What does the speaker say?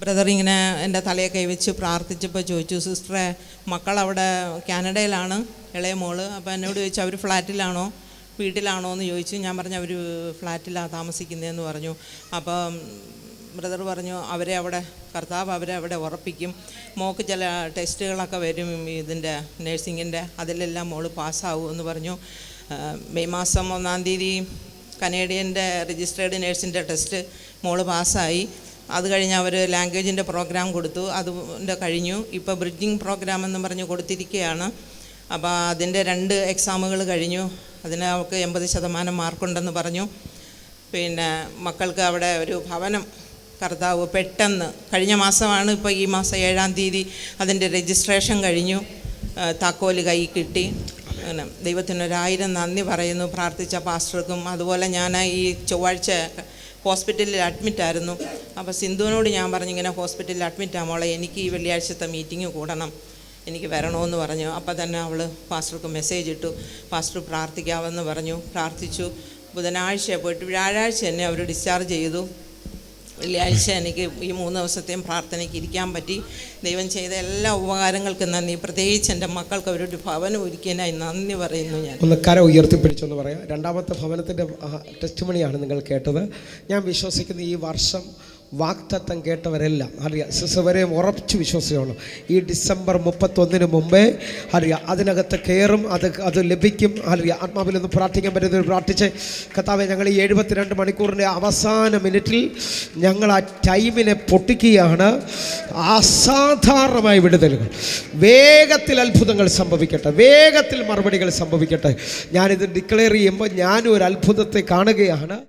Brother ഇങ്ങനെ എൻ്റെ തലയെ കൈവച്ച് പ്രാർത്ഥിച്ചപ്പോൾ ചോദിച്ചു, സിസ്റ്ററെ മക്കളവിടെ കാനഡയിലാണ്, ഇളയ മോള്. അപ്പോൾ എന്നോട് ചോദിച്ചു അവർ ഫ്ലാറ്റിലാണോ വീട്ടിലാണോ എന്ന് ചോദിച്ചു. ഞാൻ പറഞ്ഞു അവർ ഫ്ലാറ്റിലാണ് താമസിക്കുന്നതെന്ന് പറഞ്ഞു. അപ്പം ബ്രദർ പറഞ്ഞു അവരെ അവിടെ കർത്താവ് അവരെ അവിടെ ഉറപ്പിക്കും. മോൾക്ക് ചില ടെസ്റ്റുകളൊക്കെ വരും ഇതിൻ്റെ നേഴ്സിങ്ങിൻ്റെ, അതിലെല്ലാം മോള് പാസ്സാവും എന്ന് പറഞ്ഞു. മെയ് മാസം 1-ാം തീയതി കനേഡിയൻ്റെ രജിസ്ട്രേഡ് നേഴ്സിൻ്റെ ടെസ്റ്റ് മോള് പാസ്സായി. അത് കഴിഞ്ഞ് അവർ ലാംഗ്വേജിൻ്റെ പ്രോഗ്രാം കൊടുത്തു, അതിൻ്റെ കഴിഞ്ഞു. ഇപ്പോൾ ബ്രിഡ്ജിങ് പ്രോഗ്രാം എന്ന് പറഞ്ഞ് കൊടുത്തിരിക്കുകയാണ്. അപ്പോൾ അതിൻ്റെ 2 എക്സാമുകൾ കഴിഞ്ഞു. അതിന് അവൾക്ക് 80% മാർക്കുണ്ടെന്ന് പറഞ്ഞു. പിന്നെ മക്കൾക്ക് അവിടെ ഒരു ഭവനം കർത്താവ് പെട്ടെന്ന് കഴിഞ്ഞ മാസമാണ്, ഇപ്പോൾ ഈ മാസം 7-ാം തീയതി അതിൻ്റെ രജിസ്ട്രേഷൻ കഴിഞ്ഞു. താക്കോല് കൈ കിട്ടി. അങ്ങനെ ദൈവത്തിന് 1000 നന്ദി പറയുന്നു. പ്രാർത്ഥിച്ച പാസ്റ്റർക്കും. അതുപോലെ ഞാൻ ഈ ചൊവ്വാഴ്ച ഹോസ്പിറ്റലിൽ അഡ്മിറ്റായിരുന്നു. അപ്പോൾ സിന്ധുവിനോട് ഞാൻ പറഞ്ഞു ഇങ്ങനെ ഹോസ്പിറ്റലിൽ അഡ്മിറ്റാണ് മോളെ, എനിക്ക് ഈ വെള്ളിയാഴ്ചത്തെ മീറ്റിംഗ് കൂടണം, എനിക്ക് വരണമെന്ന് പറഞ്ഞു. അപ്പോൾ തന്നെ അവൾ പാസ്റ്റർക്ക് മെസ്സേജ് ഇട്ടു, പാസ്റ്റർ പ്രാർത്ഥിക്കാമെന്ന് പറഞ്ഞു. പ്രാർത്ഥിച്ചു. ബുധനാഴ്ച പോയിട്ട് വ്യാഴാഴ്ച തന്നെ അവർ ഡിസ്ചാർജ് ചെയ്തു. വെള്ളിയാഴ്ച എനിക്ക് ഈ 3 ദിവസത്തെയും പ്രാർത്ഥനയ്ക്ക് ഇരിക്കാൻ പറ്റി. ദൈവം ചെയ്ത എല്ലാ ഉപകാരങ്ങൾക്കും നന്ദി. പ്രത്യേകിച്ച് എൻ്റെ മക്കൾക്ക് അവരൊരു ഭവനം ഒരുക്കിയതിനായി നന്ദി പറയുന്നു. ഞാൻ ഒന്ന് കര ഉയർത്തിപ്പിടിച്ചെന്ന് പറയാം. 2ാമത്തെ ഭവനത്തിൻ്റെ ടെസ്റ്റ് മണിയാണ് നിങ്ങൾ കേട്ടത്. ഞാൻ വിശ്വസിക്കുന്ന ഈ വർഷം വാഗ്ദത്തം കേട്ടവരെല്ലാം അറിയാം, സിസവരെയും ഉറച്ചു വിശ്വസിക്കണം. ഈ ഡിസംബർ 31 മുമ്പേ അറിയാം അതിനകത്ത് കയറും, അത് ലഭിക്കും. അറിയാം ആത്മാവിലൊന്ന് പ്രാർത്ഥിക്കാൻ പറ്റുന്നവർ പ്രാർത്ഥിച്ച്, കർത്താവേ ഞങ്ങൾ ഈ 72 മണിക്കൂറിൻ്റെ അവസാന മിനിറ്റിൽ ഞങ്ങൾ ആ ടൈമിനെ പൊട്ടിക്കുകയാണ്. അസാധാരണമായ വിടുതലുകൾ, വേഗത്തിൽ അത്ഭുതങ്ങൾ സംഭവിക്കട്ടെ, വേഗത്തിൽ മറുപടികൾ സംഭവിക്കട്ടെ. ഞാനിത് ഡിക്ലെയർ ചെയ്യുമ്പോൾ ഞാനും ഒരു അത്ഭുതത്തെ കാണുകയാണ്.